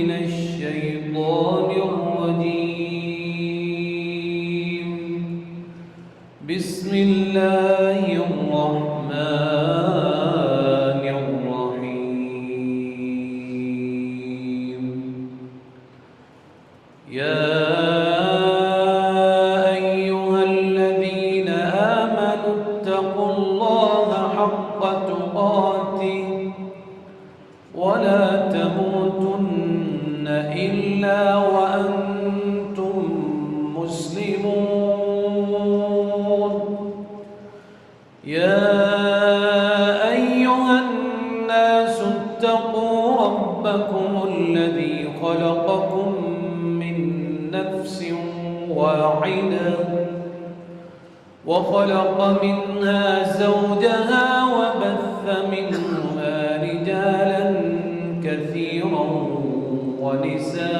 من الشيطان الرجيم. بسم الله الرحمن الرحيم. يا أيها الذين آمنوا اتقوا الله حق تقاته ولا تموتن إلا وأنتم مسلمون. يا أيها الناس اتقوا ربكم الذي خلقكم من نفس واحدة وخلق منها زوجها وبث منهما رجالا كثيرا ونساء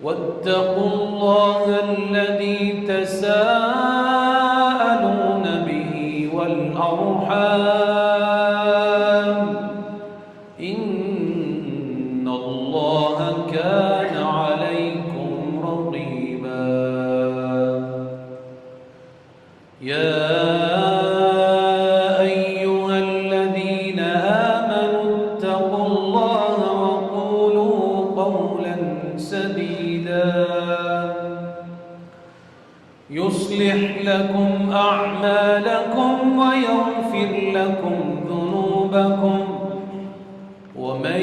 واتقوا الله الذي تساءلون به والأرحام إن الله كان عليكم رقيبا. يا أيها الذين آمنوا اتقوا الله وقولوا قولا سديدا يصلح لكم أعمالكم ويغفر لكم ذنوبكم ومن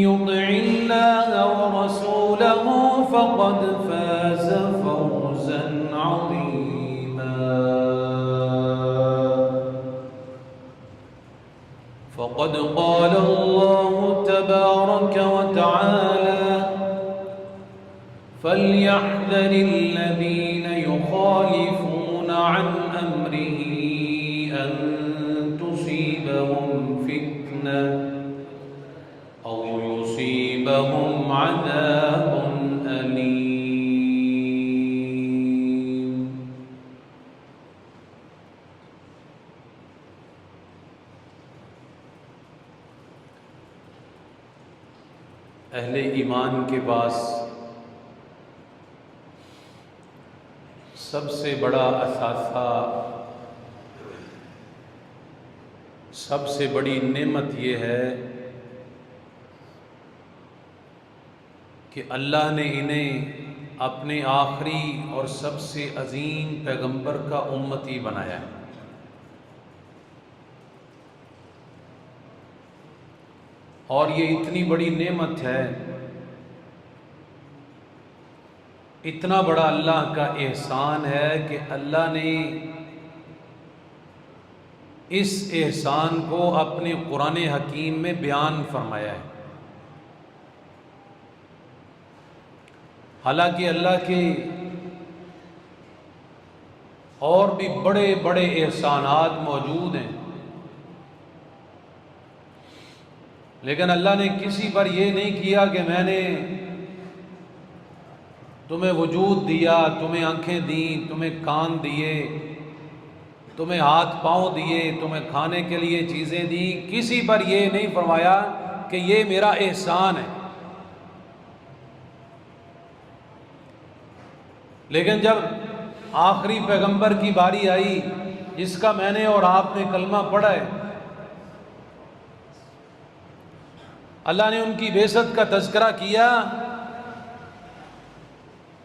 يطع الله ورسوله فقد فاز فوزا عظيما. فقد قال الله تبارك وتعالى فليحذر الذين يخالفون عن أمره أن تصيبهم فتنة أو يصيبهم عذاب أليم. اہل ایمان کے پاس سب سے بڑا اثاثہ، سب سے بڑی نعمت یہ ہے کہ اللہ نے انہیں اپنے آخری اور سب سے عظیم پیغمبر کا امتی بنایا ہے. اور یہ اتنی بڑی نعمت ہے، اتنا بڑا اللہ کا احسان ہے کہ اللہ نے اس احسان کو اپنے قرآن حکیم میں بیان فرمایا ہے. حالانکہ اللہ کے اور بھی بڑے بڑے احسانات موجود ہیں، لیکن اللہ نے کسی پر یہ نہیں کیا کہ میں نے تمہیں وجود دیا، تمہیں آنکھیں دیں، تمہیں کان دیے، تمہیں ہاتھ پاؤں دیے، تمہیں کھانے کے لیے چیزیں دیں. کسی پر یہ نہیں فرمایا کہ یہ میرا احسان ہے. لیکن جب آخری پیغمبر کی باری آئی جس کا میں نے اور آپ نے کلمہ پڑھا ہے، اللہ نے ان کی بعثت کا تذکرہ کیا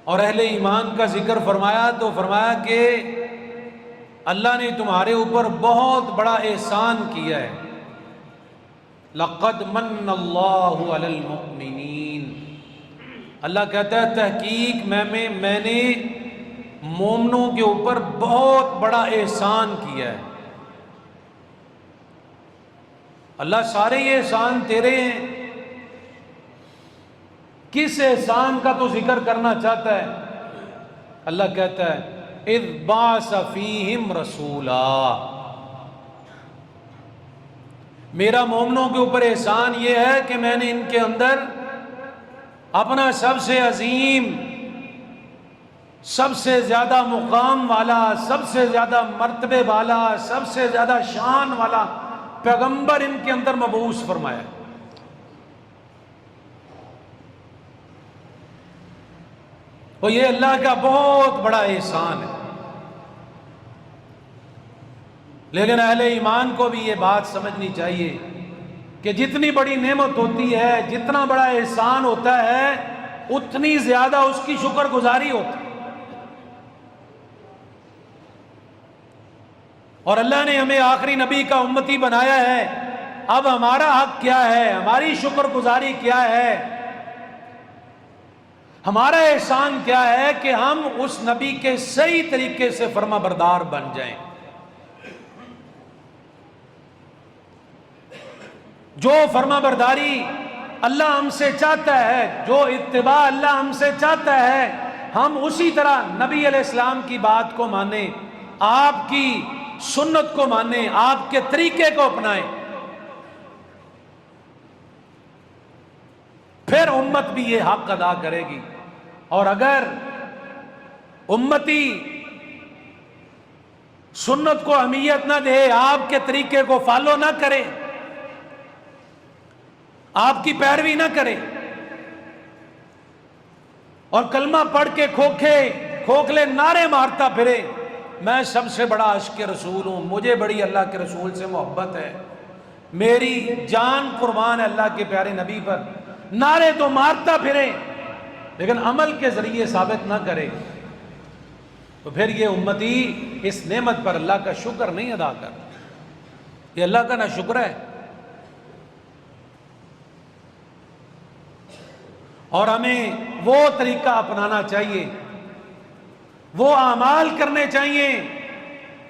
اور اہل ایمان کا ذکر فرمایا تو فرمایا کہ اللہ نے تمہارے اوپر بہت بڑا احسان کیا ہے. لَقَدْ مَنَّ اللَّهُ عَلَى الْمُؤْمِنِينَ. اللہ کہتا ہے تحقیق میں نے مومنوں کے اوپر بہت بڑا احسان کیا ہے. اللہ سارے یہ احسان تیرے ہیں، کس احسان کا تو ذکر کرنا چاہتا ہے؟ اللہ کہتا ہے اذ بعث فیہم رسولا. میرا مومنوں کے اوپر احسان یہ ہے کہ میں نے ان کے اندر اپنا سب سے عظیم، سب سے زیادہ مقام والا، سب سے زیادہ مرتبے والا، سب سے زیادہ شان والا پیغمبر ان کے اندر مبعوث فرمایا. اور یہ اللہ کا بہت بڑا احسان ہے. لیکن اہل ایمان کو بھی یہ بات سمجھنی چاہیے کہ جتنی بڑی نعمت ہوتی ہے، جتنا بڑا احسان ہوتا ہے، اتنی زیادہ اس کی شکر گزاری ہوتی ہے. اور اللہ نے ہمیں آخری نبی کا امتی بنایا ہے. اب ہمارا حق کیا ہے؟ ہماری شکر گزاری کیا ہے؟ ہمارا احسان کیا ہے کہ ہم اس نبی کے صحیح طریقے سے فرما بردار بن جائیں. جو فرما برداری اللہ ہم سے چاہتا ہے، جو اتباع اللہ ہم سے چاہتا ہے، ہم اسی طرح نبی علیہ السلام کی بات کو مانیں، آپ کی سنت کو مانیں، آپ کے طریقے کو اپنائیں. پھر امت بھی یہ حق ادا کرے گی. اور اگر امتی سنت کو اہمیت نہ دے، آپ کے طریقے کو فالو نہ کرے، آپ کی پیروی نہ کرے، اور کلمہ پڑھ کے کھوکھلے نعرے مارتا پھرے، میں سب سے بڑا عاشق رسول ہوں، مجھے بڑی اللہ کے رسول سے محبت ہے، میری جان قربان ہے اللہ کے پیارے نبی پر، نعرے تو مارتا پھرے لیکن عمل کے ذریعے ثابت نہ کرے، تو پھر یہ امتی اس نعمت پر اللہ کا شکر نہیں ادا کر. یہ اللہ کا نہ شکر ہے. اور ہمیں وہ طریقہ اپنانا چاہیے، وہ اعمال کرنے چاہیے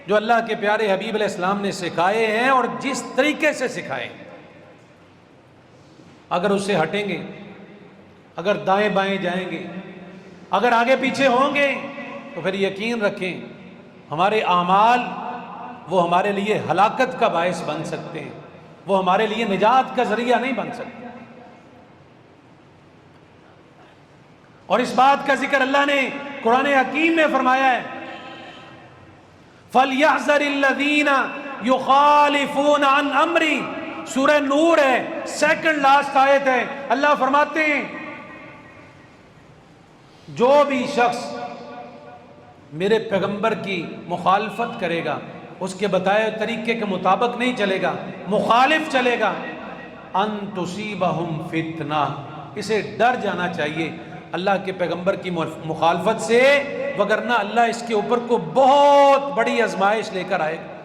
جو اللہ کے پیارے حبیب علیہ السلام نے سکھائے ہیں اور جس طریقے سے سکھائے. اگر اس سے ہٹیں گے، اگر دائیں بائیں جائیں گے، اگر آگے پیچھے ہوں گے، تو پھر یقین رکھیں ہمارے اعمال وہ ہمارے لیے ہلاکت کا باعث بن سکتے ہیں، وہ ہمارے لیے نجات کا ذریعہ نہیں بن سکتے. اور اس بات کا ذکر اللہ نے قرآن حکیم میں فرمایا ہے، فَلْيَحْذَرِ الَّذِينَ يُخَالِفُونَ عَنْ أَمْرِي. سورہ نور ہے، سیکنڈ لاسٹ آیت ہے. اللہ فرماتے ہیں جو بھی شخص میرے پیغمبر کی مخالفت کرے گا، اس کے بتائے طریقے کے مطابق نہیں چلے گا، مخالف چلے گا، ان تصیبہم فتنہ، اسے ڈر جانا چاہیے اللہ کے پیغمبر کی مخالفت سے، وگرنہ اللہ اس کے اوپر کو بہت بڑی آزمائش لے کر آئے گا.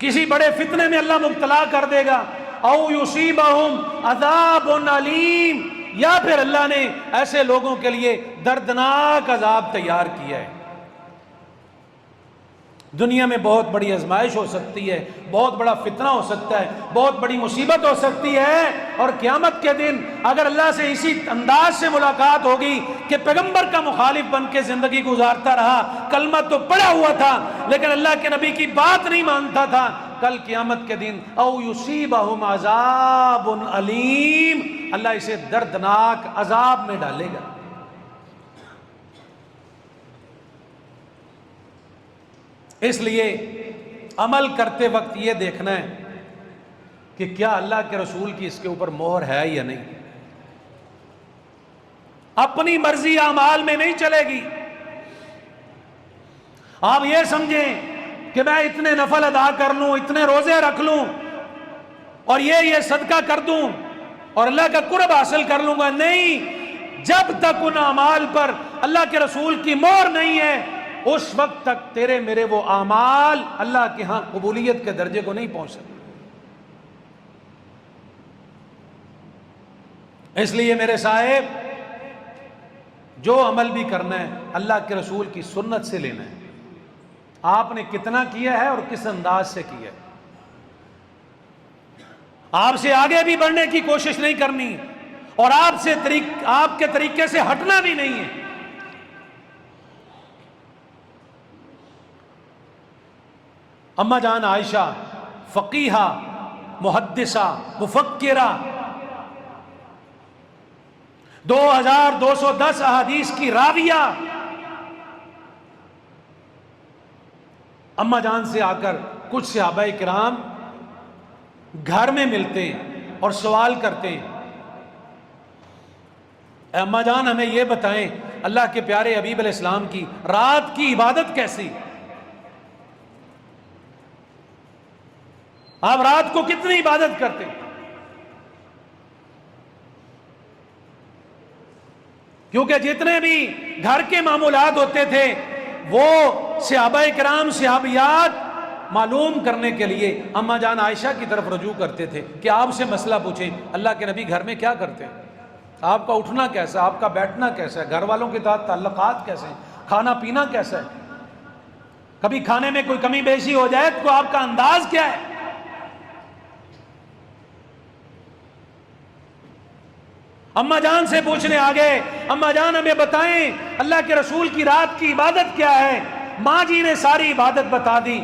کسی بڑے فتنے میں اللہ مبتلا کر دے گا، او یصیبہم عذاب علیم، یا پھر اللہ نے ایسے لوگوں کے لیے دردناک عذاب تیار کیا ہے. دنیا میں بہت بڑی آزمائش ہو سکتی ہے، بہت بڑا فتنہ ہو سکتا ہے، بہت بڑی مصیبت ہو سکتی ہے، اور قیامت کے دن اگر اللہ سے اسی انداز سے ملاقات ہوگی کہ پیغمبر کا مخالف بن کے زندگی گزارتا رہا، کلمہ تو پڑھا ہوا تھا لیکن اللہ کے نبی کی بات نہیں مانتا تھا، کل قیامت کے دن او یصیبہم عذاب علیم، اللہ اسے دردناک عذاب میں ڈالے گا. اس لیے عمل کرتے وقت یہ دیکھنا ہے کہ کیا اللہ کے رسول کی اس کے اوپر مہر ہے یا نہیں. اپنی مرضی اعمال میں نہیں چلے گی. آپ یہ سمجھیں کہ میں اتنے نفل ادا کر لوں، اتنے روزے رکھ لوں اور یہ صدقہ کر دوں اور اللہ کا قرب حاصل کر لوں گا. نہیں، جب تک ان اعمال پر اللہ کے رسول کی مہر نہیں ہے اس وقت تک تیرے میرے وہ اعمال اللہ کے ہاں قبولیت کے درجے کو نہیں پہنچ سکتے. اس لیے میرے صاحب جو عمل بھی کرنا ہے اللہ کے رسول کی سنت سے لینا ہے. آپ نے کتنا کیا ہے اور کس انداز سے کیا ہے. آپ سے آگے بھی بڑھنے کی کوشش نہیں کرنی اور آپ کے طریقے سے ہٹنا بھی نہیں ہے. اما جان عائشہ فقیہہ، محدثہ، مفکرہ، 2210 احادیث کی راویہ، اماں جان سے آ کر کچھ صحابہ کرام گھر میں ملتے ہیں اور سوال کرتے ہیں، اے اماں جان ہمیں یہ بتائیں اللہ کے پیارے حبیب علیہ السلام کی رات کی عبادت کیسی، آپ رات کو کتنی عبادت کرتے ہیں؟ کیونکہ جتنے بھی گھر کے معمولات ہوتے تھے وہ صحابہ کرام صحابیات معلوم کرنے کے لیے اماں جان عائشہ کی طرف رجوع کرتے تھے کہ آپ سے مسئلہ پوچھیں، اللہ کے نبی گھر میں کیا کرتے ہیں، آپ کا اٹھنا کیسا ہے، آپ کا بیٹھنا کیسا ہے، گھر والوں کے ساتھ تعلقات کیسے ہیں، کھانا پینا کیسا ہے، کبھی کھانے میں کوئی کمی بیشی ہو جائے تو آپ کا انداز کیا ہے؟ اماں جان سے پوچھنے آگے، اماں جان ہمیں بتائیں اللہ کے رسول کی رات کی عبادت کیا ہے؟ ماں جی نے ساری عبادت بتا دی،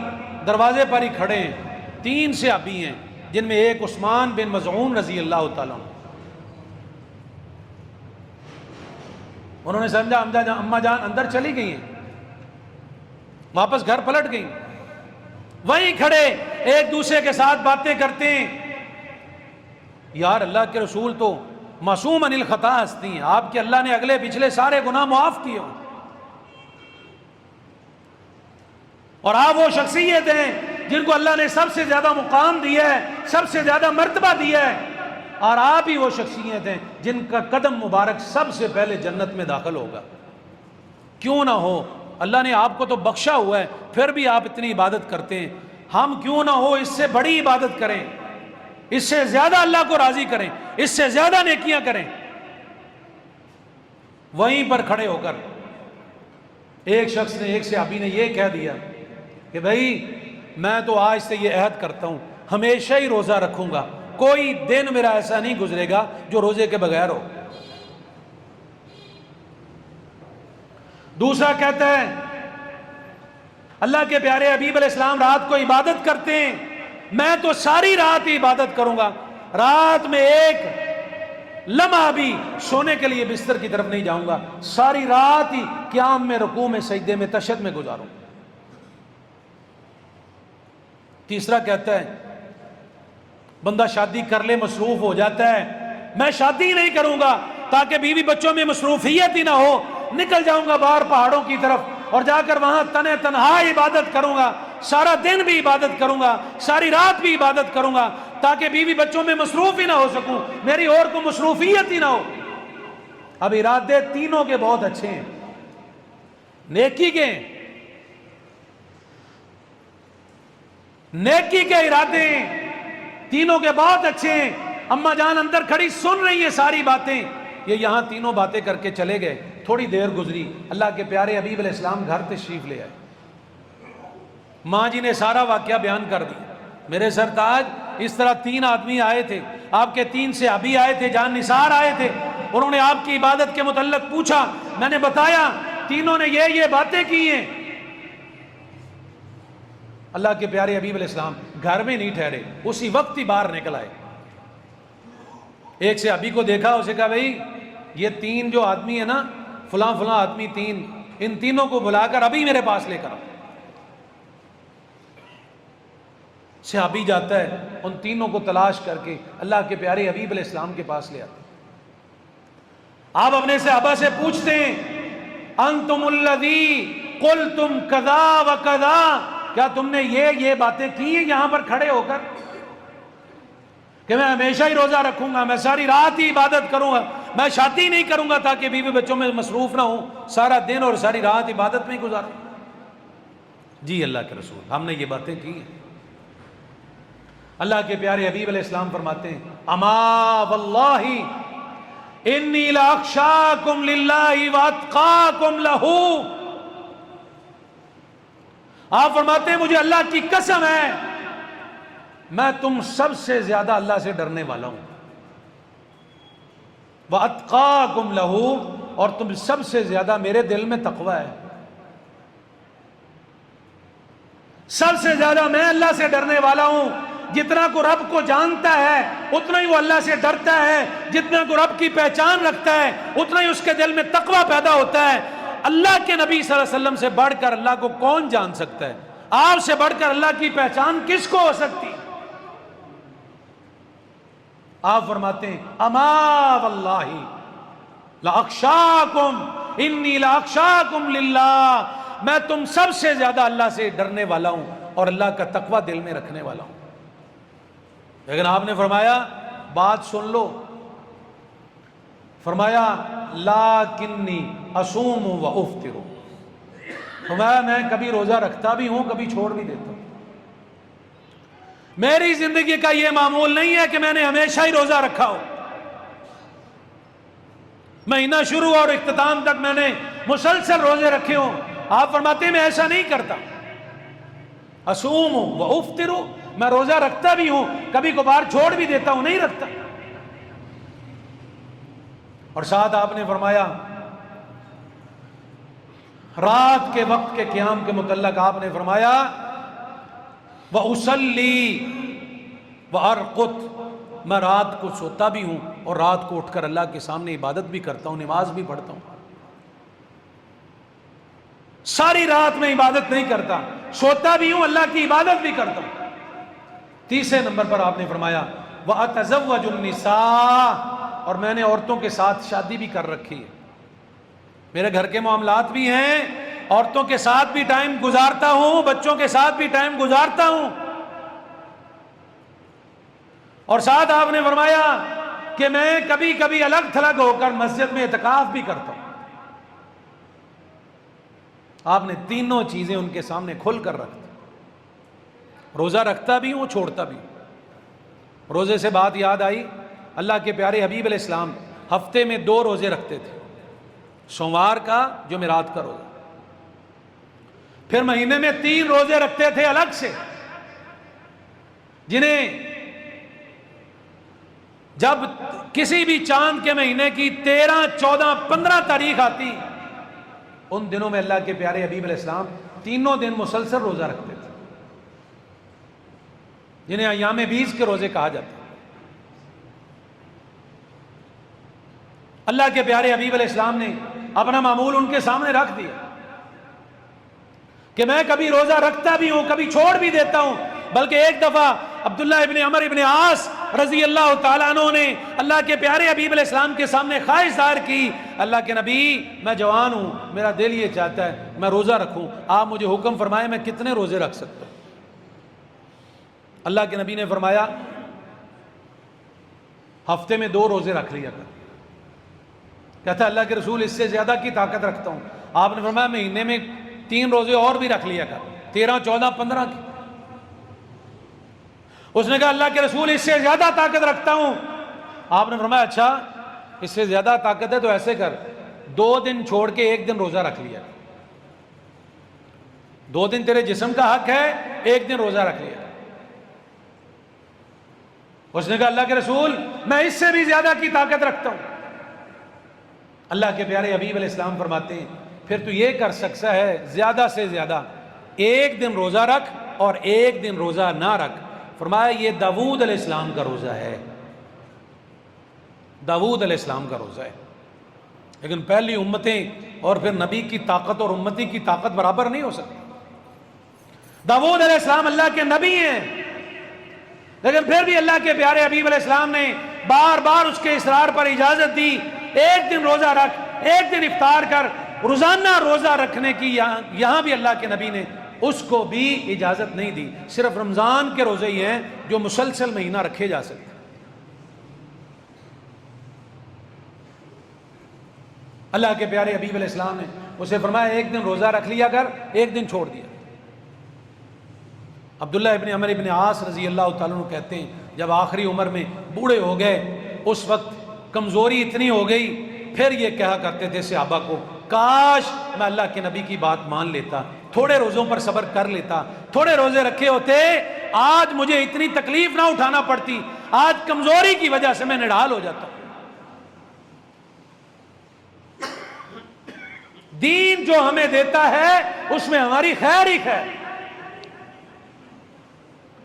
دروازے پر ہی کھڑے ہیں، 3 صحابی ہیں جن میں ایک عثمان بن مظعون رضی اللہ تعالیٰ عنہ۔ انہوں نے سمجھا اماں جان اندر چلی گئی ہیں، واپس گھر پلٹ گئی، وہیں کھڑے ایک دوسرے کے ساتھ باتیں کرتے ہیں، یار اللہ کے رسول تو معصوم عن الخطا ہستی ہیں، آپ کے اللہ نے اگلے پچھلے سارے گناہ معاف کیے ہوں، اور آپ وہ شخصیت ہیں جن کو اللہ نے سب سے زیادہ مقام دیا ہے، سب سے زیادہ مرتبہ دیا ہے، اور آپ ہی وہ شخصیت ہیں جن کا قدم مبارک سب سے پہلے جنت میں داخل ہوگا۔ کیوں نہ ہو، اللہ نے آپ کو تو بخشا ہوا ہے، پھر بھی آپ اتنی عبادت کرتے ہیں، ہم کیوں نہ ہو اس سے بڑی عبادت کریں، اس سے زیادہ اللہ کو راضی کریں، اس سے زیادہ نیکیاں کریں۔ وہیں پر کھڑے ہو کر ایک شخص نے، ایک صحابی نے یہ کہہ دیا کہ بھائی میں تو آج سے یہ عہد کرتا ہوں ہمیشہ ہی روزہ رکھوں گا، کوئی دن میرا ایسا نہیں گزرے گا جو روزے کے بغیر ہو۔ دوسرا کہتا ہے اللہ کے پیارے حبیب علیہ السلام رات کو عبادت کرتے ہیں، میں تو ساری رات ہی عبادت کروں گا، رات میں ایک لمحہ بھی سونے کے لیے بستر کی طرف نہیں جاؤں گا، ساری رات ہی قیام میں، رکوع میں، سجدے میں، تشہد میں گزاروں۔ تیسرا کہتا ہے بندہ شادی کر لے مصروف ہو جاتا ہے، میں شادی نہیں کروں گا تاکہ بیوی بچوں میں مصروفیت ہی نہ ہو، نکل جاؤں گا باہر پہاڑوں کی طرف اور جا کر وہاں تنہا عبادت کروں گا، سارا دن بھی عبادت کروں گا، ساری رات بھی عبادت کروں گا تاکہ بیوی بچوں میں مصروف ہی نہ ہو سکوں، میری اور کو مصروفیت ہی نہ ہو۔ اب ارادے تینوں کے بہت اچھے ہیں، نیکی کے ہیں، نیکی کے ارادے تینوں کے بہت اچھے ہیں۔ اماں جان اندر کھڑی سن رہی ہیں ساری باتیں، یہ یہاں تینوں باتیں کر کے چلے گئے، تھوڑی دیر گزری، اللہ کے پیارے حبیب علیہ السلام گھر تشریف لے آئے، ماں جی نے سارا واقعہ بیان کر دیا، میرے سرتاج اس طرح 3 آدمی آئے تھے، آپ کے 3 صحابی آئے تھے، جان نثار آئے تھے، انہوں نے آپ کی عبادت کے متعلق پوچھا، میں نے بتایا، تینوں نے یہ باتیں کی ہیں۔ اللہ کے پیارے حبیب علیہ السلام گھر میں نہیں ٹھہرے، اسی وقت ہی باہر نکل آئے، ایک صحابی کو دیکھا، اسے کہا بھائی یہ 3 جو آدمی ہیں نا، فلاں فلاں آدمی 3، ان تینوں کو بلا کر ابھی میرے پاس لے کر آؤ۔ صحابی جاتا ہے، ان تینوں کو تلاش کر کے اللہ کے پیارے حبیب علیہ السلام کے پاس لے آتے ہیں۔ آپ اپنے صحابہ سے پوچھتے ہیں انتم الذی قلتم کذا و کذا، کیا تم نے یہ باتیں کی ہیں یہاں پر کھڑے ہو کر کہ میں ہمیشہ ہی روزہ رکھوں گا، میں ساری رات ہی عبادت کروں گا، میں شادی نہیں کروں گا تاکہ بیوی بچوں میں مصروف نہ ہوں، سارا دن اور ساری رات عبادت میں ہی گزاروں؟ جی اللہ کے رسول، ہم نے یہ باتیں کی ہیں۔ اللہ کے پیارے حبیب علیہ السلام فرماتے ہیں اما واللہ انی لاخشاکم للہ واتقاکم لہ، آپ فرماتے ہیں مجھے اللہ کی قسم ہے میں تم سب سے زیادہ اللہ سے ڈرنے والا ہوں، واتقاکم لہ، اور تم سب سے زیادہ میرے دل میں تقوی ہے، سب سے زیادہ میں اللہ سے ڈرنے والا ہوں، جتنا کو رب کو جانتا ہے اتنا ہی وہ اللہ سے ڈرتا ہے، جتنا کو رب کی پہچان رکھتا ہے اتنا ہی اس کے دل میں تقوی پیدا ہوتا ہے۔ اللہ کے نبی صلی اللہ علیہ وسلم سے بڑھ کر اللہ کو کون جان سکتا ہے؟ آپ سے بڑھ کر اللہ کی پہچان کس کو ہو سکتی؟ آپ فرماتے ہیں اما واللہ لاخشاکم انی لاخشاکم للہ، میں تم سب سے زیادہ اللہ سے ڈرنے والا ہوں اور اللہ کا تقوی دل میں رکھنے والا ہوں۔ لیکن آپ نے فرمایا بات سن لو، فرمایا لاکنی اصوم و افطر، فرمایا میں کبھی روزہ رکھتا بھی ہوں کبھی چھوڑ بھی دیتا ہوں۔ میری زندگی کا یہ معمول نہیں ہے کہ میں نے ہمیشہ ہی روزہ رکھا ہو، مہینہ شروع اور اختتام تک میں نے مسلسل روزے رکھے ہوں۔ آپ فرماتے ہیں میں ایسا نہیں کرتا، اصوم و افطر، میں روزہ رکھتا بھی ہوں کبھی کبھار چھوڑ بھی دیتا ہوں، نہیں رکھتا۔ اور ساتھ آپ نے فرمایا رات کے وقت کے قیام کے متعلق آپ نے فرمایا وَأُصَلِّي وَأَرْقُدْ، میں رات کو سوتا بھی ہوں اور رات کو اٹھ کر اللہ کے سامنے عبادت بھی کرتا ہوں، نماز بھی پڑھتا ہوں۔ ساری رات میں عبادت نہیں کرتا، سوتا بھی ہوں اللہ کی عبادت بھی کرتا ہوں۔ تیسرے نمبر پر آپ نے فرمایا وَأَتَزَوَّجُ النِّسَاءَ، اور میں نے عورتوں کے ساتھ شادی بھی کر رکھی ہے، میرے گھر کے معاملات بھی ہیں، عورتوں کے ساتھ بھی ٹائم گزارتا ہوں، بچوں کے ساتھ بھی ٹائم گزارتا ہوں۔ اور ساتھ آپ نے فرمایا کہ میں کبھی کبھی الگ تھلگ ہو کر مسجد میں اعتکاف بھی کرتا ہوں۔ آپ نے تینوں چیزیں ان کے سامنے کھل کر رکھ دی، روزہ رکھتا بھی ہوں چھوڑتا بھی ہوں۔ روزے سے بات یاد آئی، اللہ کے پیارے حبیب علیہ السلام ہفتے میں 2 روزے رکھتے تھے، سوموار کا جمعرات کا روزہ، پھر مہینے میں 3 روزے رکھتے تھے الگ سے، جنہیں جب کسی بھی چاند کے مہینے کی 13، 14، 15 تاریخ آتی، ان دنوں میں اللہ کے پیارے حبیب علیہ السلام تینوں دن مسلسل روزہ رکھتے تھے، جنہیں ایام بیس کے روزے کہا جاتا ہے۔ اللہ کے پیارے حبیب علیہ السلام نے اپنا معمول ان کے سامنے رکھ دیا کہ میں کبھی روزہ رکھتا بھی ہوں کبھی چھوڑ بھی دیتا ہوں، بلکہ ایک دفعہ عبداللہ ابن عمر ابن عاص رضی اللہ تعالیٰ عنہ نے اللہ کے پیارے حبیب علیہ السلام کے سامنے خواہش ظاہر کی، اللہ کے نبی میں جوان ہوں، میرا دل یہ چاہتا ہے میں روزہ رکھوں، آپ مجھے حکم فرمائے میں کتنے روزے رکھ سکتا ہوں؟ اللہ کے نبی نے فرمایا ہفتے میں 2 روزے رکھ لیا کر۔ کہتا اللہ کے رسول اس سے زیادہ کی طاقت رکھتا ہوں، آپ نے فرمایا مہینے میں 3 روزے اور بھی رکھ لیا کر، 13، 14، 15 کی۔ اس نے کہا اللہ کے رسول اس سے زیادہ طاقت رکھتا ہوں، آپ نے فرمایا اچھا اس سے زیادہ طاقت ہے تو ایسے کر 2 دن چھوڑ کے 1 دن روزہ رکھ لیا، 2 دن تیرے جسم کا حق ہے، 1 دن روزہ رکھ لیا۔ اس نے کہا اللہ کے رسول میں اس سے بھی زیادہ کی طاقت رکھتا ہوں۔ اللہ کے پیارے حبیب علیہ السلام فرماتے ہیں پھر تو یہ کر سکتا ہے زیادہ سے زیادہ 1 دن روزہ رکھ اور 1 دن روزہ نہ رکھ۔ فرمایا یہ داؤد علیہ السلام کا روزہ ہے، داؤد علیہ السلام کا روزہ ہے۔ لیکن پہلی امتیں اور پھر نبی کی طاقت اور امتی کی طاقت برابر نہیں ہو سکتی۔ داؤد علیہ السلام اللہ کے نبی ہیں، لیکن پھر بھی اللہ کے پیارے حبیب علیہ السلام نے بار بار اس کے اصرار پر اجازت دی 1 دن روزہ رکھ، 1 دن افطار کر۔ روزانہ روزہ رکھنے کی یہاں بھی اللہ کے نبی نے اس کو بھی اجازت نہیں دی، صرف رمضان کے روزے ہی ہیں جو مسلسل مہینہ رکھے جا سکتے۔ اللہ کے پیارے حبیب علیہ السلام نے اسے فرمایا 1 دن روزہ رکھ لیا کر، 1 دن چھوڑ دیا۔ عبداللہ ابن عمر ابن عاص رضی اللہ تعالیٰ عنہ کہتے ہیں جب آخری عمر میں بوڑھے ہو گئے، اس وقت کمزوری اتنی ہو گئی، پھر یہ کہا کرتے تھے صحابہ کو کاش میں اللہ کے نبی کی بات مان لیتا، تھوڑے روزوں پر صبر کر لیتا، تھوڑے روزے رکھے ہوتے، آج مجھے اتنی تکلیف نہ اٹھانا پڑتی، آج کمزوری کی وجہ سے میں نڈھال ہو جاتا۔ دین جو ہمیں دیتا ہے اس میں ہماری خیر ہی خیر۔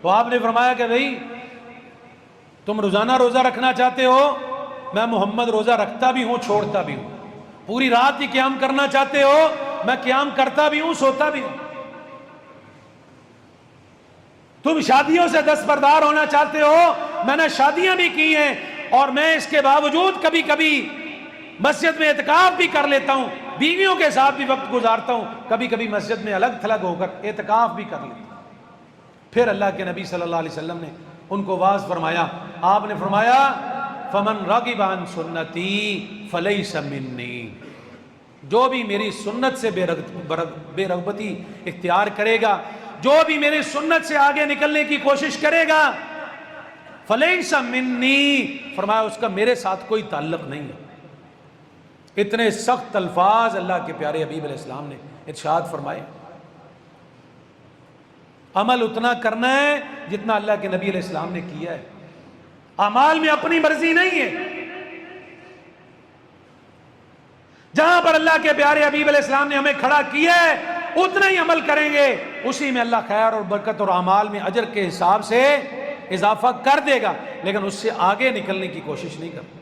تو آپ نے فرمایا کہ بھئی تم روزانہ روزہ رکھنا چاہتے ہو، میں محمد روزہ رکھتا بھی ہوں چھوڑتا بھی ہوں۔ پوری رات ہی قیام کرنا چاہتے ہو، میں قیام کرتا بھی ہوں سوتا بھی ہوں۔ تم شادیوں سے دستبردار ہونا چاہتے ہو، میں نے شادیاں بھی کی ہیں اور میں اس کے باوجود کبھی کبھی مسجد میں اعتکاف بھی کر لیتا ہوں، بیویوں کے ساتھ بھی وقت گزارتا ہوں، کبھی کبھی مسجد میں الگ تھلگ ہو کر اعتکاف بھی کر لیتا ہوں۔ پھر اللہ کے نبی صلی اللہ علیہ وسلم نے ان کو واعظ فرمایا، آپ نے فرمایا فمن رغب عن سنتی فلیس منی، جو بھی میری سنت سے بے رغبتی اختیار کرے گا، جو بھی میری سنت سے آگے نکلنے کی کوشش کرے گا، فلیس منی، فرمایا اس کا میرے ساتھ کوئی تعلق نہیں ہے۔ اتنے سخت الفاظ اللہ کے پیارے حبیب علیہ السلام نے ارشاد فرمائے۔ عمل اتنا کرنا ہے جتنا اللہ کے نبی علیہ السلام نے کیا ہے، اعمال میں اپنی مرضی نہیں ہے۔ جہاں پر اللہ کے پیارے حبیب علیہ السلام نے ہمیں کھڑا کیا ہے اتنا ہی عمل کریں گے، اسی میں اللہ خیر اور برکت اور اعمال میں اجر کے حساب سے اضافہ کر دے گا، لیکن اس سے آگے نکلنے کی کوشش نہیں کرتا۔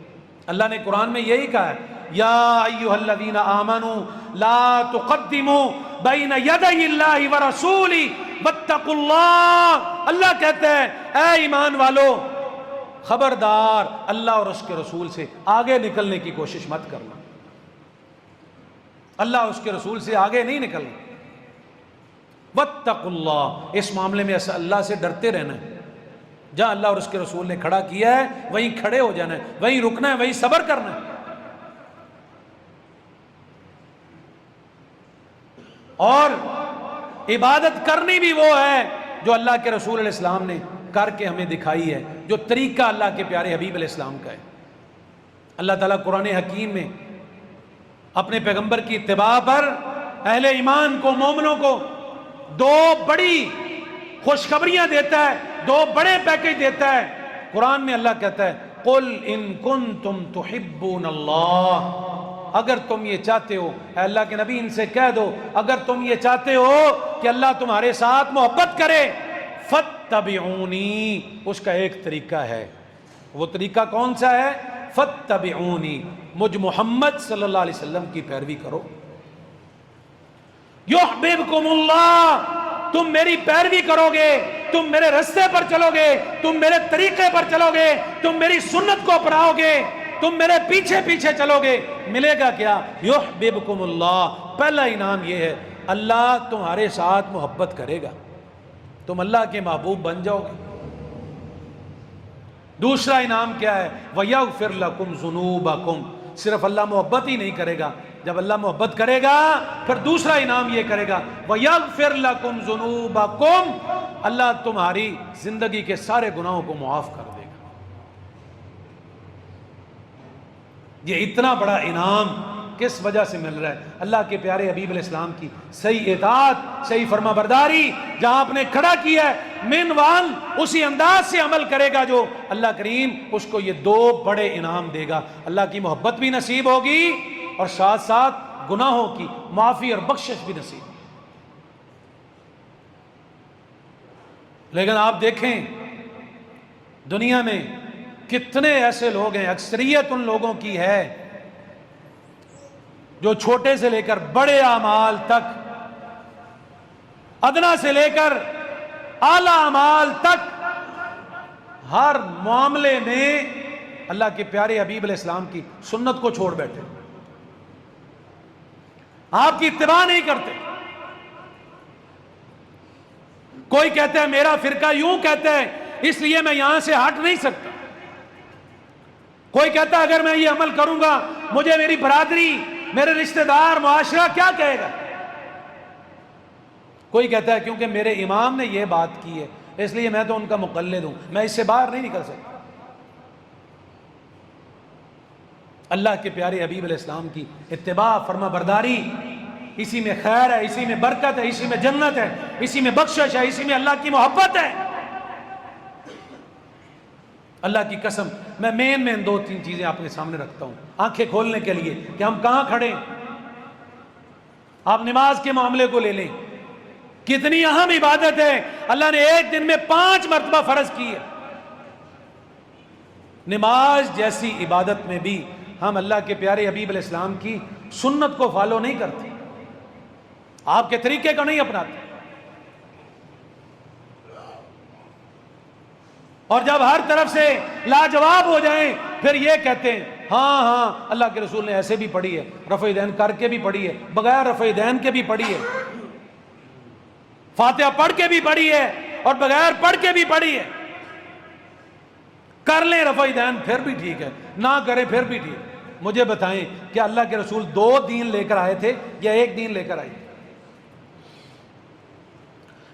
اللہ نے قرآن میں یہی کہا ہے، یا ایھا الذین آمنوا لا تقدموا بین یدی اللہ ورسولہ واتقوا اللہ۔ اللہ کہتا ہے اے ایمان والو، خبردار اللہ اور اس کے رسول سے آگے نکلنے کی کوشش مت کرنا، اللہ اور اس کے رسول سے آگے نہیں نکلنا۔ واتقوا اللہ، اس معاملے میں اللہ سے ڈرتے رہنا ہے، جہاں اللہ اور اس کے رسول نے کھڑا کیا ہے وہیں کھڑے ہو جانا ہے، وہیں رکنا ہے، وہیں صبر کرنا ہے۔ اور عبادت کرنی بھی وہ ہے جو اللہ کے رسول علیہ السلام نے کر کے ہمیں دکھائی ہے، جو طریقہ اللہ کے پیارے حبیب علیہ السلام کا ہے۔ اللہ تعالیٰ قرآن حکیم میں اپنے پیغمبر کی اتباع پر اہل ایمان کو، مومنوں کو دو بڑی خوشخبریاں دیتا ہے، دو بڑے پیکج دیتا ہے۔ قرآن میں اللہ کہتا ہے قل ان کنتم تحبون اللہ، اگر تم یہ چاہتے ہو، اے اللہ کے نبی ان سے کہہ دو، اگر تم یہ چاہتے ہو کہ اللہ تمہارے ساتھ محبت کرے، فاتبعونی، اس کا ایک طریقہ ہے، وہ طریقہ کون سا ہے؟ فاتبعونی، مجھ محمد صلی اللہ علیہ وسلم کی پیروی کرو۔ یحببکم اللہ، تم میری پیروی کرو گے، تم میرے رستے پر چلو گے، تم میرے طریقے پر چلو گے، تم میری سنت کو اپناؤ گے، تم میرے پیچھے پیچھے چلو گے، ملے گا کیا؟ یحببکم اللہ، پہلا انعام یہ ہے اللہ تمہارے ساتھ محبت کرے گا، تم اللہ کے محبوب بن جاؤ گے۔ دوسرا انعام کیا ہے؟ وَيَغْفِرْ لَكُمْ ذُنُوبَكُمْ، صرف اللہ محبت ہی نہیں کرے گا، جب اللہ محبت کرے گا پھر دوسرا انعام یہ کرے گا وَيَغْفِرْ لَكُمْ ذُنُوبَكُمْ، اللہ تمہاری زندگی کے سارے گناہوں کو معاف کر دے گا۔ یہ اتنا بڑا انعام کس وجہ سے مل رہا ہے؟ اللہ کے پیارے حبیب علیہ السلام کی صحیح اطاعت، صحیح فرما برداری، جہاں آپ نے کھڑا کیا ہے من وان اسی انداز سے عمل کرے گا جو اللہ کریم اس کو یہ دو بڑے انعام دے گا، اللہ کی محبت بھی نصیب ہوگی اور ساتھ ساتھ گناہوں کی معافی اور بخشش بھی نصیب۔ لیکن آپ دیکھیں دنیا میں کتنے ایسے لوگ ہیں، اکثریت ان لوگوں کی ہے جو چھوٹے سے لے کر بڑے اعمال تک، ادنا سے لے کر اعلی اعمال تک، ہر معاملے میں اللہ کے پیارے حبیب علیہ السلام کی سنت کو چھوڑ بیٹھے، آپ کی اتباع نہیں کرتے۔ کوئی کہتا ہے میرا فرقہ یوں کہتا ہے اس لیے میں یہاں سے ہٹ نہیں سکتا، کوئی کہتا ہے اگر میں یہ عمل کروں گا مجھے میری برادری، میرے رشتہ دار، معاشرہ کیا کہے گا، کوئی کہتا ہے کیونکہ میرے امام نے یہ بات کی ہے اس لیے میں تو ان کا مقلد ہوں، میں اس سے باہر نہیں نکل سکتا۔ اللہ کے پیارے حبیب علیہ السلام کی اتباع، فرما برداری، اسی میں خیر ہے، اسی میں برکت ہے، اسی میں جنت ہے، اسی میں بخشش ہے، اسی میں اللہ کی محبت ہے۔ اللہ کی قسم میں مین دو تین چیزیں آپ کے سامنے رکھتا ہوں آنکھیں کھولنے کے لیے کہ ہم کہاں کھڑے ہیں۔ آپ نماز کے معاملے کو لے لیں، کتنی اہم عبادت ہے، اللہ نے ایک دن میں 5 مرتبہ فرض کی ہے۔ نماز جیسی عبادت میں بھی ہم اللہ کے پیارے حبیب علیہ السلام کی سنت کو فالو نہیں کرتے، آپ کے طریقے کو نہیں اپناتے۔ اور جب ہر طرف سے لاجواب ہو جائیں پھر یہ کہتے ہیں ہاں ہاں اللہ کے رسول نے ایسے بھی پڑھی ہے، رفع دین کر کے بھی پڑھی ہے، بغیر رفع دین کے بھی پڑھی ہے، فاتحہ پڑھ کے بھی پڑھی ہے اور بغیر پڑھ کے بھی پڑھی ہے۔ کر لیں رفع دین پھر بھی ٹھیک ہے، نہ کریں پھر بھی ٹھیک ہے۔ مجھے بتائیں کہ اللہ کے رسول 2 دین لے کر آئے تھے یا 1 دین لے کر آئے تھے؟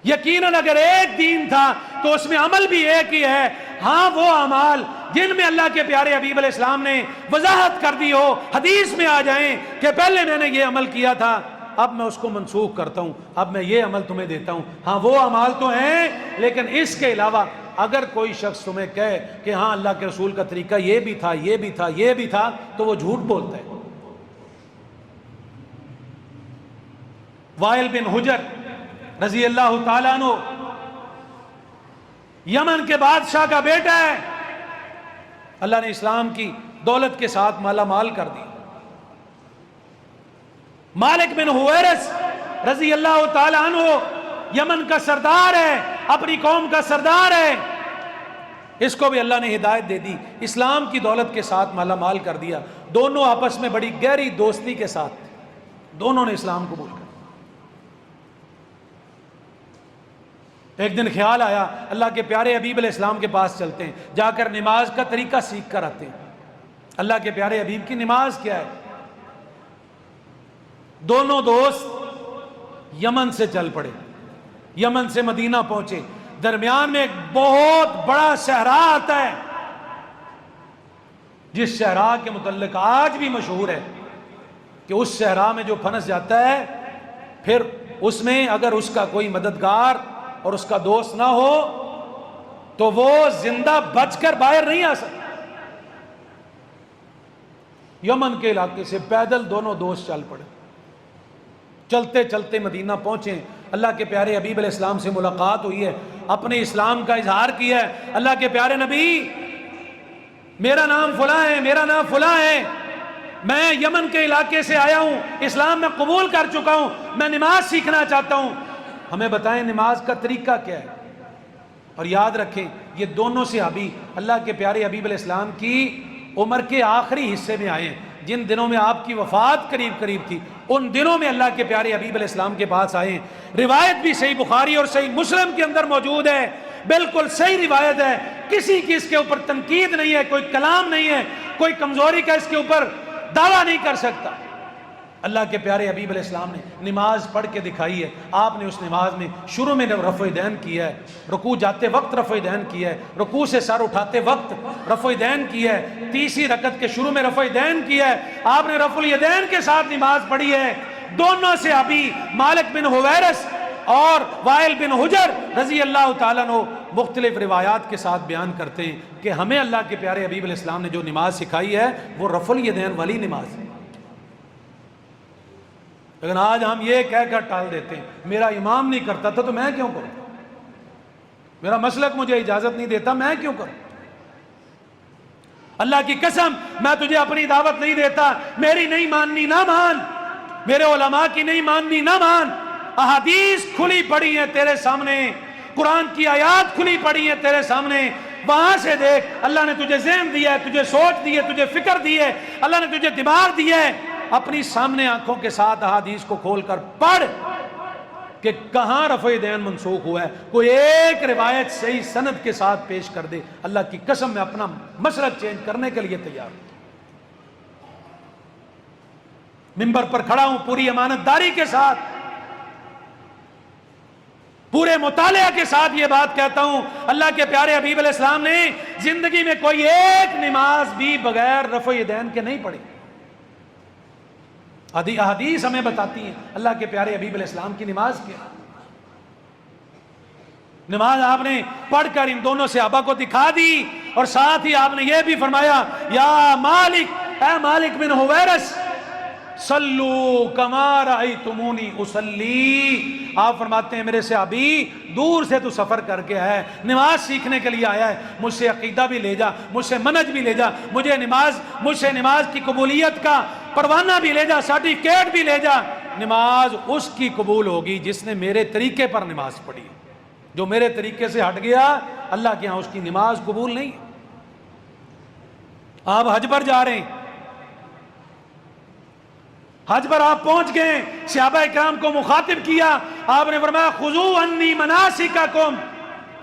یقیناً اگر 1 دین تھا تو اس میں عمل بھی ایک ہی ہے۔ ہاں وہ اعمال جن میں اللہ کے پیارے حبیب علیہ السلام نے وضاحت کر دی ہو، حدیث میں آ جائیں کہ پہلے میں نے یہ عمل کیا تھا، اب میں اس کو منسوخ کرتا ہوں، اب میں یہ عمل تمہیں دیتا ہوں۔ ہاں وہ اعمال تو ہیں، لیکن اس کے علاوہ اگر کوئی شخص تمہیں کہے کہ ہاں اللہ کے رسول کا طریقہ یہ بھی تھا، یہ بھی تھا، یہ بھی تھا، تو وہ جھوٹ بولتا ہے۔ وائل بن حجر رضی اللہ تعالیٰ عنہ یمن کے بادشاہ کا بیٹا ہے، اللہ نے اسلام کی دولت کے ساتھ مالا مال کر دی۔ مالک بن حویرث رضی اللہ تعالیٰ عنہ یمن کا سردار ہے، اپنی قوم کا سردار ہے، اس کو بھی اللہ نے ہدایت دے دی، اسلام کی دولت کے ساتھ مالا مال کر دیا۔ دونوں آپس میں بڑی گہری دوستی کے ساتھ دونوں نے اسلام قبول کر۔ ایک دن خیال آیا اللہ کے پیارے حبیب علیہ السلام کے پاس چلتے ہیں، جا کر نماز کا طریقہ سیکھ کر آتے ہیں۔ اللہ کے پیارے حبیب کی نماز کیا ہے؟ دونوں دوست یمن سے چل پڑے، یمن سے مدینہ پہنچے، درمیان میں ایک بہت بڑا صحرا آتا ہے، جس صحرا کے متعلق آج بھی مشہور ہے کہ اس صحرا میں جو پھنس جاتا ہے پھر اس میں اگر اس کا کوئی مددگار اور اس کا دوست نہ ہو تو وہ زندہ بچ کر باہر نہیں آ سکتا۔ یمن کے علاقے سے پیدل دونوں دوست چل پڑے، چلتے چلتے مدینہ پہنچے، اللہ کے پیارے حبیب علیہ السلام سے ملاقات ہوئی ہے، اپنے اسلام کا اظہار کیا ہے۔ اللہ کے پیارے نبی، میرا نام فلاں ہے، میرا نام فلاں ہے، میں یمن کے علاقے سے آیا ہوں، اسلام میں قبول کر چکا ہوں، میں نماز سیکھنا چاہتا ہوں، ہمیں بتائیں نماز کا طریقہ کیا ہے۔ اور یاد رکھیں یہ دونوں صحابی اللہ کے پیارے حبیب علیہ السلام کی عمر کے آخری حصے میں آئے ہیں، جن دنوں میں آپ کی وفات قریب قریب تھی، ان دنوں میں اللہ کے پیارے حبیب علیہ السلام کے پاس آئے ہیں۔ روایت بھی صحیح بخاری اور صحیح مسلم کے اندر موجود ہے، بالکل صحیح روایت ہے، کسی کی اس کے اوپر تنقید نہیں ہے، کوئی کلام نہیں ہے، کوئی کمزوری کا اس کے اوپر دعویٰ نہیں کر سکتا۔ اللہ کے پیارے حبیب علیہ السلام نے نماز پڑھ کے دکھائی ہے، آپ نے اس نماز میں شروع میں رفع دین کیا ہے، رکوع جاتے وقت رفع دین کیا ہے، رکوع سے سر اٹھاتے وقت رفع دین کیا ہے، تیسری رکعت کے شروع میں رفع دین کیا ہے، آپ نے رفع الیدین کے ساتھ نماز پڑھی ہے۔ دونوں صحابی مالک بن حویرث اور وائل بن حجر رضی اللہ تعالیٰ عنہ مختلف روایات کے ساتھ بیان کرتے ہیں کہ ہمیں اللہ کے پیارے حبیب علیہ السلام نے جو نماز سکھائی ہے وہ رفع الیدین والی نماز ہے۔ لیکن آج ہم یہ کہہ کر ٹال دیتے ہیں میرا امام نہیں کرتا تھا تو میں کیوں کروں، میرا مسلک مجھے اجازت نہیں دیتا میں کیوں کروں۔ اللہ کی قسم میں تجھے اپنی دعوت نہیں دیتا، میری نہیں ماننی نہ مان، میرے علماء کی نہیں ماننی نہ مان، احادیث کھلی پڑی ہیں تیرے سامنے، قرآن کی آیات کھلی پڑی ہیں تیرے سامنے، وہاں سے دیکھ۔ اللہ نے تجھے ذہن دیا ہے، تجھے سوچ دی ہے، تجھے فکر دی ہے، اللہ نے تجھے دماغ دیا ہے، اپنی سامنے آنکھوں کے ساتھ احادیث کو کھول کر پڑھ کہ کہاں رفع دین منسوخ ہوا ہے، کوئی ایک روایت صحیح سند کے ساتھ پیش کر دے، اللہ کی قسم میں اپنا مسلک چینج کرنے کے لیے تیار ہوں۔ منبر پر کھڑا ہوں پوری امانت داری کے ساتھ، پورے مطالعہ کے ساتھ یہ بات کہتا ہوں، اللہ کے پیارے حبیب علیہ السلام نے زندگی میں کوئی ایک نماز بھی بغیر رفع دین کے نہیں پڑھی۔ احادیث ہمیں بتاتی ہیں اللہ کے پیارے حبیب علیہ السلام کی نماز کیا، نماز آپ نے پڑھ کر ان دونوں صحابہ کو دکھا دی، اور ساتھ ہی آپ نے یہ بھی فرمایا یا مالک، اے مالک بن حویرث، صلو کما رأیتمونی اصلی۔ آپ فرماتے ہیں میرے صحابی دور سے تو سفر کر کے آیا ہے، نماز سیکھنے کے لیے آیا ہے، مجھ سے عقیدہ بھی لے جا، مجھ سے منہج بھی لے جا، مجھ سے نماز کی قبولیت کا پروانہ بھی لے جا، سرٹیفکیٹ بھی لے جا۔ نماز اس کی قبول ہوگی جس نے میرے طریقے پر نماز پڑھی۔ جو میرے طریقے سے ہٹ گیا اللہ کے ہاں اس کی نماز قبول نہیں. آپ حج پر جا رہے ہیں, حج پر آپ پہنچ گئے, صحابہ اکرام کو مخاطب کیا, آپ نے فرمایا خذوا عنی مناسککم,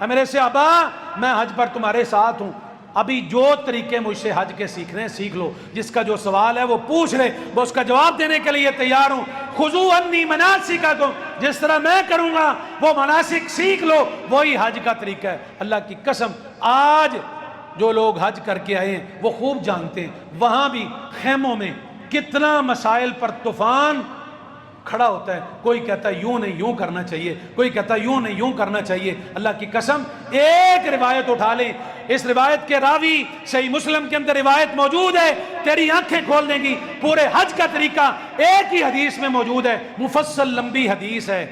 اے میرے صحابہ میں حج پر تمہارے ساتھ ہوں, ابھی جو طریقے مجھ سے حج کے سیکھنے ہیں سیکھ لو, جس کا جو سوال ہے وہ پوچھ لے, میں اس کا جواب دینے کے لیے تیار ہوں. خذوا عنی مناسککم, جس طرح میں کروں گا وہ مناسک سیکھ لو, وہی حج کا طریقہ ہے. اللہ کی قسم آج جو لوگ حج کر کے آئے ہیں وہ خوب جانتے ہیں وہاں بھی خیموں میں کتنا مسائل پر طوفان کھڑا ہوتا ہے. کوئی کہتا ہے یوں نہیں یوں کرنا چاہیے, کوئی کہتا ہے یوں نہیں یوں کرنا چاہیے. اللہ کی قسم ایک روایت اٹھا لیں, اس روایت کے راوی صحیح مسلم کے اندر روایت موجود ہے, تیری آنکھیں کھول دیں گی. پورے حج کا طریقہ ایک ہی حدیث میں موجود ہے, مفصل لمبی حدیث ہے.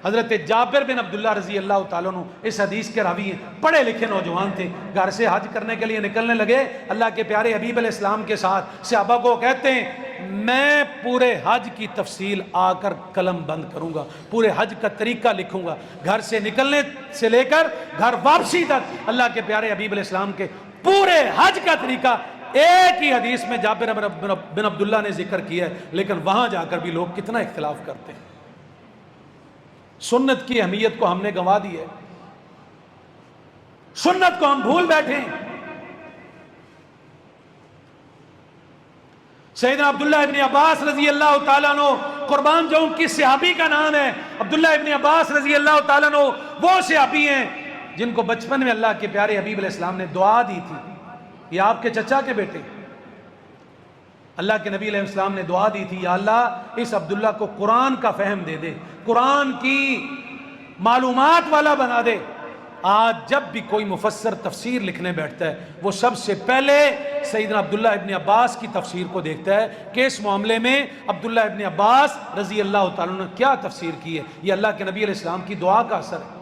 حضرت جابر بن عبداللہ رضی اللہ تعالیٰ عنہ اس حدیث کے راوی ہیں, پڑھے لکھے نوجوان تھے, گھر سے حج کرنے کے لیے نکلنے لگے اللہ کے پیارے حبیب علیہ السلام کے ساتھ. صحابہ کو کہتے ہیں میں پورے حج کی تفصیل آ کر قلم بند کروں گا, پورے حج کا طریقہ لکھوں گا, گھر سے نکلنے سے لے کر گھر واپسی تک اللہ کے پیارے حبیب علیہ السلام کے پورے حج کا طریقہ ایک ہی حدیث میں جابر بن عبداللہ نے ذکر کیا ہے. لیکن وہاں جا کر بھی لوگ کتنا اختلاف کرتے ہیں. سنت کی اہمیت کو ہم نے گنوا دی ہے, سنت کو ہم بھول بیٹھے ہیں. سیدنا عبداللہ ابن عباس رضی اللہ تعالیٰ عنہ, قربان جاؤں کس صحابی کا نام ہے, عبداللہ ابن عباس رضی اللہ تعالیٰ عنہ وہ صحابی ہیں جن کو بچپن میں اللہ کے پیارے حبیب علیہ السلام نے دعا دی تھی. یہ آپ کے چچا کے بیٹے, اللہ کے نبی علیہ السلام نے دعا دی تھی یا اللہ اس عبداللہ کو قرآن کا فہم دے دے, قرآن کی معلومات والا بنا دے. آج جب بھی کوئی مفسر تفسیر لکھنے بیٹھتا ہے وہ سب سے پہلے سیدنا عبداللہ ابن عباس کی تفسیر کو دیکھتا ہے کہ اس معاملے میں عبداللہ ابن عباس رضی اللہ تعالیٰ نے کیا تفسیر کی ہے. یہ اللہ کے نبی علیہ السلام کی دعا کا اثر ہے.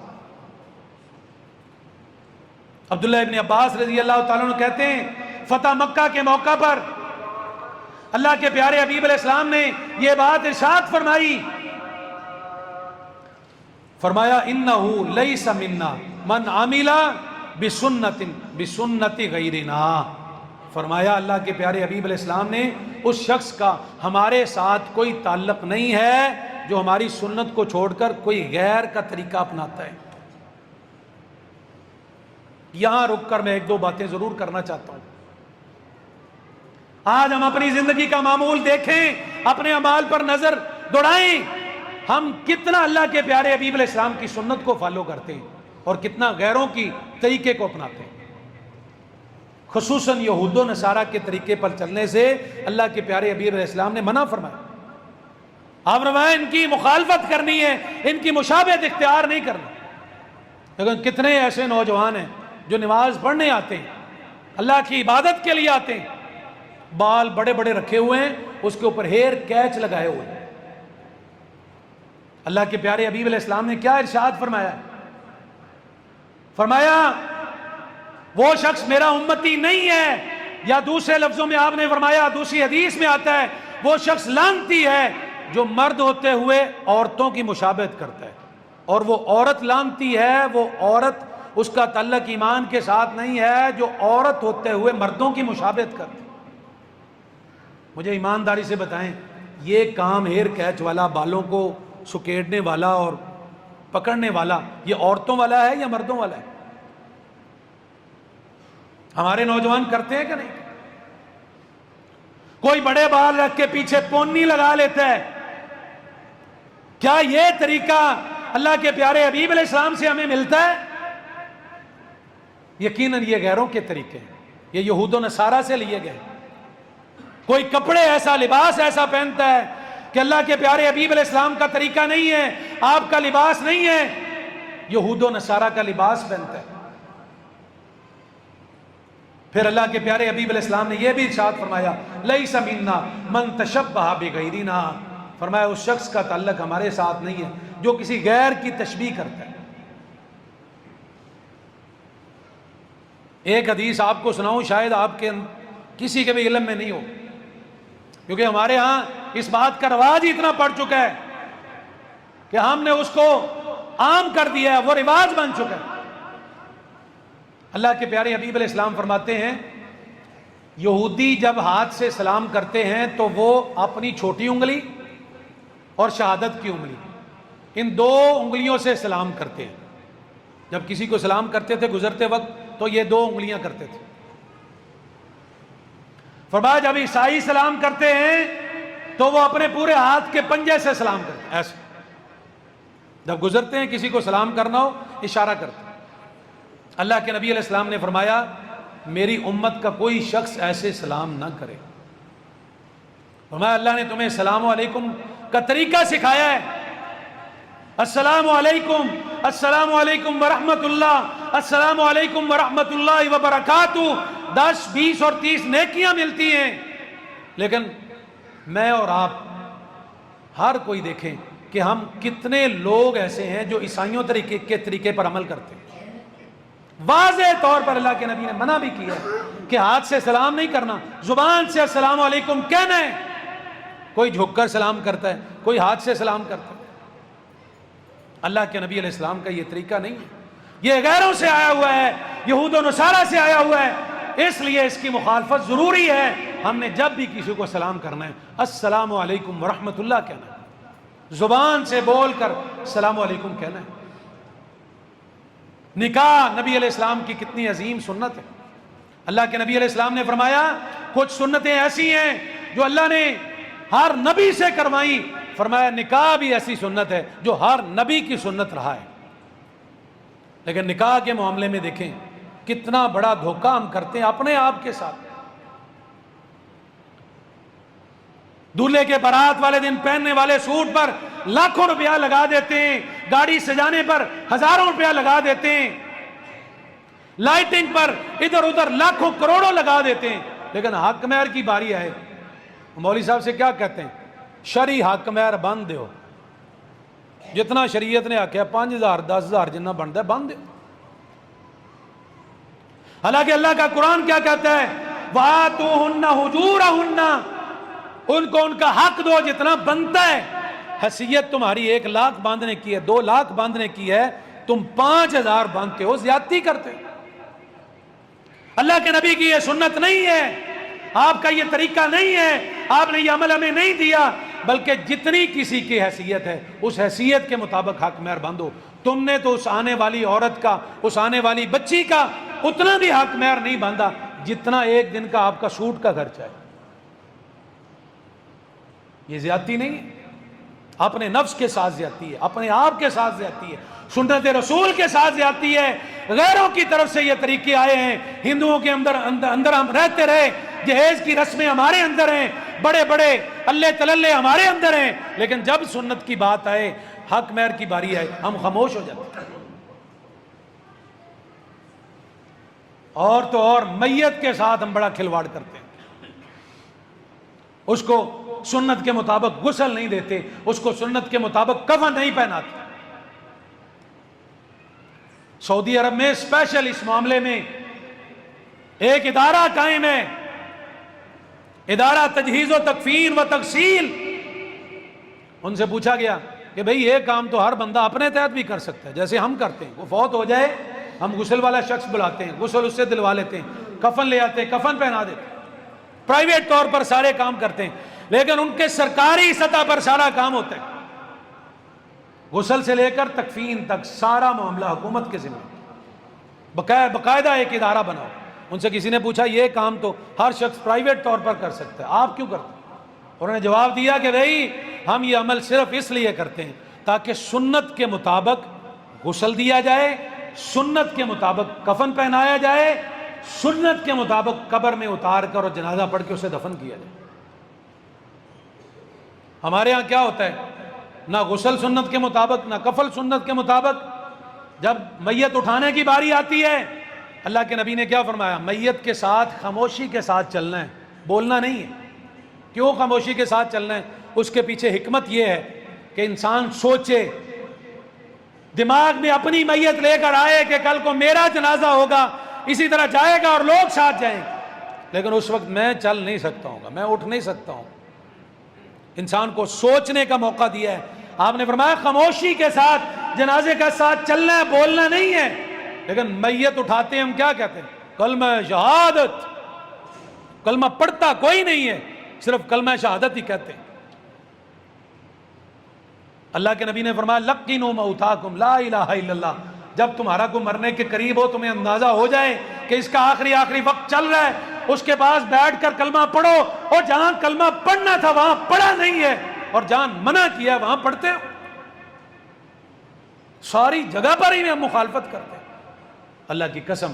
عبداللہ ابن عباس رضی اللہ تعالیٰ عنہ کہتے ہیں فتح مکہ کے موقع پر اللہ کے پیارے حبیب علیہ السلام نے یہ بات ارشاد فرمائی, فرمایا انہو لیس منا من عامل بسنت غیرنا. فرمایا اللہ کے پیارے حبیب علیہ السلام نے اس شخص کا ہمارے ساتھ کوئی تعلق نہیں ہے جو ہماری سنت کو چھوڑ کر کوئی غیر کا طریقہ اپناتا ہے. یہاں رک کر میں ایک دو باتیں ضرور کرنا چاہتا ہوں. آج ہم اپنی زندگی کا معمول دیکھیں, اپنے اعمال پر نظر دوڑائیں, ہم کتنا اللہ کے پیارے حبیب علیہ السلام کی سنت کو فالو کرتے ہیں اور کتنا غیروں کی طریقے کو اپناتے ہیں. خصوصاً یہود و نصارہ کے طریقے پر چلنے سے اللہ کے پیارے حبیب علیہ السلام نے منع فرمایا. آپ فرمایا ان کی مخالفت کرنی ہے, ان کی مشابہت اختیار نہیں کرنا. لیکن کتنے ایسے نوجوان ہیں جو نماز پڑھنے آتے ہیں, اللہ کی عبادت کے لیے آتے ہیں, بال بڑے بڑے رکھے ہوئے ہیں, اس کے اوپر ہیئر کیچ لگائے ہوئے ہیں. اللہ کے پیارے حبیب علیہ السلام نے کیا ارشاد فرمایا, فرمایا وہ شخص میرا امتی نہیں ہے, یا دوسرے لفظوں میں آپ نے فرمایا, دوسری حدیث میں آتا ہے وہ شخص لعنتی ہے جو مرد ہوتے ہوئے عورتوں کی مشابہت کرتا ہے. اور وہ عورت لعنتی ہے, وہ عورت اس کا تعلق ایمان کے ساتھ نہیں ہے جو عورت ہوتے ہوئے مردوں کی مشابہت کرتی. مجھے ایمانداری سے بتائیں یہ کام ہیئر کیچ والا, بالوں کو سکیڑنے والا اور پکڑنے والا, یہ عورتوں والا ہے یا مردوں والا ہے؟ ہمارے نوجوان کرتے ہیں کہ نہیں؟ کوئی بڑے بال رکھ کے پیچھے پونی لگا لیتا ہے. کیا یہ طریقہ اللہ کے پیارے حبیب علیہ السلام سے ہمیں ملتا ہے؟ یقیناً یہ غیروں کے طریقے ہیں, یہ یہود و نصارہ سے لیے گئے. کوئی کپڑے ایسا, لباس ایسا پہنتا ہے کہ اللہ کے پیارے حبیب علیہ السلام کا طریقہ نہیں ہے, آپ کا لباس نہیں ہے, یہود و نصارہ کا لباس پہنتا ہے. پھر اللہ کے پیارے حبیب علیہ السلام نے یہ بھی ارشاد فرمایا لیس منا من تشبہ بغیرنا, فرمایا اس شخص کا تعلق ہمارے ساتھ نہیں ہے جو کسی غیر کی تشبیہ کرتا ہے. ایک حدیث آپ کو سناؤں, شاید آپ کے کسی کے بھی علم میں نہیں ہو, کیونکہ ہمارے ہاں اس بات کا رواج ہی اتنا پڑ چکا ہے کہ ہم نے اس کو عام کر دیا ہے، وہ رواج بن چکا ہے۔ اللہ کے پیارے حبیب علیہ السلام فرماتے ہیں یہودی جب ہاتھ سے سلام کرتے ہیں تو وہ اپنی چھوٹی انگلی اور شہادت کی انگلی، ان دو انگلیوں سے سلام کرتے ہیں۔ جب کسی کو سلام کرتے تھے گزرتے وقت تو یہ دو انگلیاں کرتے تھے۔ فرمایا جب عیسائی سلام کرتے ہیں تو وہ اپنے پورے ہاتھ کے پنجے سے سلام کرتے ہیں، ایسے جب گزرتے ہیں کسی کو سلام کرنا ہو اشارہ کرتے ہیں۔ اللہ کے نبی علیہ السلام نے فرمایا میری امت کا کوئی شخص ایسے سلام نہ کرے۔ فرمایا اللہ نے تمہیں السلام علیکم کا طریقہ سکھایا ہے، السلام علیکم، السلام علیکم ورحمۃ اللہ، السلام علیکم ورحمۃ اللہ وبرکاتہ، 10 20 اور 30 نیکیاں ملتی ہیں، لیکن میں اور آپ ہر کوئی دیکھیں کہ ہم کتنے لوگ ایسے ہیں جو عیسائیوں کے طریقے پر عمل کرتے ہیں۔ واضح طور پر اللہ کے نبی نے منع بھی کیا ہے کہ ہاتھ سے سلام نہیں کرنا، زبان سے السلام علیکم کہنا ہے۔ کوئی جھک کر سلام کرتا ہے، کوئی ہاتھ سے سلام کرتا ہے۔ اللہ کے نبی علیہ السلام کا یہ طریقہ نہیں ہے، یہ غیروں سے آیا ہوا ہے، یہود و نصارہ سے آیا ہوا ہے، اس لیے اس کی مخالفت ضروری ہے۔ ہم نے جب بھی کسی کو سلام کرنا ہے السلام علیکم ورحمۃ اللہ کہنا ہے، زبان سے بول کر السلام علیکم کہنا ہے۔ نکاح نبی علیہ السلام کی کتنی عظیم سنت ہے۔ اللہ کے نبی علیہ السلام نے فرمایا کچھ سنتیں ایسی ہیں جو اللہ نے ہر نبی سے کروائیں، فرمایا نکاح بھی ایسی سنت ہے جو ہر نبی کی سنت رہا ہے۔ لیکن نکاح کے معاملے میں دیکھیں کتنا بڑا دھوکہ ہم کرتے ہیں اپنے آپ کے ساتھ۔ دولہے کے بارات والے دن پہننے والے سوٹ پر لاکھوں روپیہ لگا دیتے ہیں، گاڑی سجانے پر ہزاروں روپیہ لگا دیتے ہیں، لائٹنگ پر ادھر ادھر لاکھوں کروڑوں لگا دیتے ہیں، لیکن حق مہر کی باری آئے مولوی صاحب سے کیا کہتے ہیں؟ شرعی حق مہر بند دیو، جتنا شریعت نے آکھیا 5000 10,000 جنہ بنتا ہے بند دیو۔ حالانکہ اللہ کا قرآن کیا کہتا ہے؟ وَآتُوهُنَّ أُجُورَهُنَّ، ان کو ان کا حق دو جتنا بنتا ہے۔ حیثیت تمہاری 1 لاکھ باندھنے کی ہے، 2 لاکھ باندھنے کی ہے، تم 5000 باندھتے ہو، زیادتی کرتے ہو۔ اللہ کے نبی کی یہ سنت نہیں ہے، آپ کا یہ طریقہ نہیں ہے، آپ نے یہ عمل ہمیں نہیں دیا، بلکہ جتنی کسی کی حیثیت ہے اس حیثیت کے مطابق حق مہر باندھو۔ تم نے تو اس آنے والی عورت کا، اس آنے والی بچی کا اتنا بھی حق مہر نہیں باندھا جتنا ایک دن کا آپ کا سوٹ کا خرچہ ہے۔ یہ زیادتی نہیں ہے، اپنے نفس کے ساتھ زیادتی ہے، اپنے آپ کے ساتھ زیادتی ہے، سنت رسول کے ساتھ زیادتی ہے۔ غیروں کی طرف سے یہ طریقے آئے ہیں، ہندوؤں کے اندر ہم رہتے رہے، جہیز کی رسمیں ہمارے اندر ہیں، بڑے بڑے اللہ تللے ہمارے اندر ہیں، لیکن جب سنت کی بات آئے، حق مہر کی باری آئے، ہم خاموش ہو جاتے ہیں۔ اور تو اور میت کے ساتھ ہم بڑا کھلواڑ کرتے ہیں، اس کو سنت کے مطابق غسل نہیں دیتے، اس کو سنت کے مطابق کفن نہیں پہناتے۔ سعودی عرب میں اسپیشل اس معاملے میں ایک ادارہ قائم ہے، ادارہ تجہیز و تکفین و تغسیل۔ ان سے پوچھا گیا کہ بھئی یہ کام تو ہر بندہ اپنے تحت بھی کر سکتا ہے، جیسے ہم کرتے ہیں، وہ فوت ہو جائے ہم غسل والا شخص بلاتے ہیں، غسل اس سے دلوا لیتے ہیں، کفن لے آتے ہیں، کفن پہنا دیتے ہیں، پرائیویٹ طور پر سارے کام کرتے ہیں، لیکن ان کے سرکاری سطح پر سارا کام ہوتا ہے، غسل سے لے کر تکفین تک سارا معاملہ حکومت کے ذمہ۔ باقاعدہ ایک ادارہ بناؤ۔ ان سے کسی نے پوچھا یہ کام تو ہر شخص پرائیویٹ طور پر کر سکتا ہے، آپ کیوں کرتے ہیں؟ انہوں نے جواب دیا کہ بھئی ہم یہ عمل صرف اس لیے کرتے ہیں تاکہ سنت کے مطابق غسل دیا جائے، سنت کے مطابق کفن پہنایا جائے، سنت کے مطابق قبر میں اتار کر اور جنازہ پڑھ کے اسے دفن کیا جائے۔ ہمارے ہاں کیا ہوتا ہے؟ نہ غسل سنت کے مطابق، نہ کفن سنت کے مطابق۔ جب میت اٹھانے کی باری آتی ہے، اللہ کے نبی نے کیا فرمایا؟ میت کے ساتھ خاموشی کے ساتھ چلنا ہے، بولنا نہیں ہے۔ کیوں خاموشی کے ساتھ چلنا ہے؟ اس کے پیچھے حکمت یہ ہے کہ انسان سوچے، دماغ میں اپنی میت لے کر آئے کہ کل کو میرا جنازہ ہوگا، اسی طرح جائے گا اور لوگ ساتھ جائیں گے، لیکن اس وقت میں چل نہیں سکتا ہوں گا، میں اٹھ نہیں سکتا ہوں۔ انسان کو سوچنے کا موقع دیا ہے۔ آپ نے فرمایا خاموشی کے ساتھ جنازے کا ساتھ چلنا ہے، بولنا نہیں ہے، لیکن میت اٹھاتے ہیں ہم کیا کہتے ہیں؟ کلمہ شہادت. کلمہ پڑھتا کوئی نہیں ہے، صرف کلمہ شہادت ہی کہتے ہیں. اللہ کے نبی نے فرمایا لقنوا موتاکم لا الہ الا اللہ. جب تمہارا کو مرنے کے قریب ہو، تمہیں اندازہ ہو جائے کہ اس کا آخری وقت چل رہا ہے، اس کے پاس بیٹھ کر کلمہ پڑھو، اور جہاں کلمہ پڑھنا تھا وہاں پڑھا نہیں ہے، اور جہاں منع کیا وہاں پڑھتے ہو. ساری جگہ پر ہی ہم مخالفت کرتے ہیں. اللہ کی قسم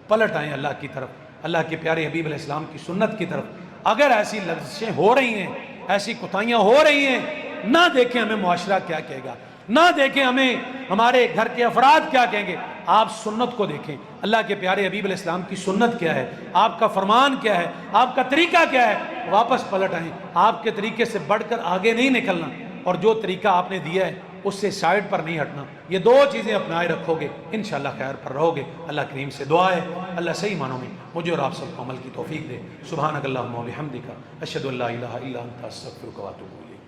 پلٹ آئیں اللہ کی طرف، اللہ کے پیارے حبیب علیہ السلام کی سنت کی طرف. اگر ایسی لفظیں ہو رہی ہیں، ایسی کوتاہیاں ہو رہی ہیں، نہ دیکھیں ہمیں معاشرہ کیا کہے گا، نہ دیکھیں ہمیں ہمارے گھر کے افراد کیا کہیں گے. آپ سنت کو دیکھیں، اللہ کے پیارے حبیب علیہ السلام کی سنت کیا ہے، آپ کا فرمان کیا ہے، آپ کا طریقہ کیا ہے. واپس پلٹ آئیں. آپ کے طریقے سے بڑھ کر آگے نہیں نکلنا، اور جو طریقہ آپ نے دیا ہے اس سے سائڈ پر نہیں ہٹنا. یہ دو چیزیں اپنائے رکھو گے انشاءاللہ خیر پر رہو گے. اللہ کریم سے دعا ہے اللہ صحیح معنوں میں مجھے اور آپ سب کو عمل کی توفیق دے. سبحانک اللہم و بحمدک اشہد ان لا الہ الا انت استغفرک و اتوب الیک.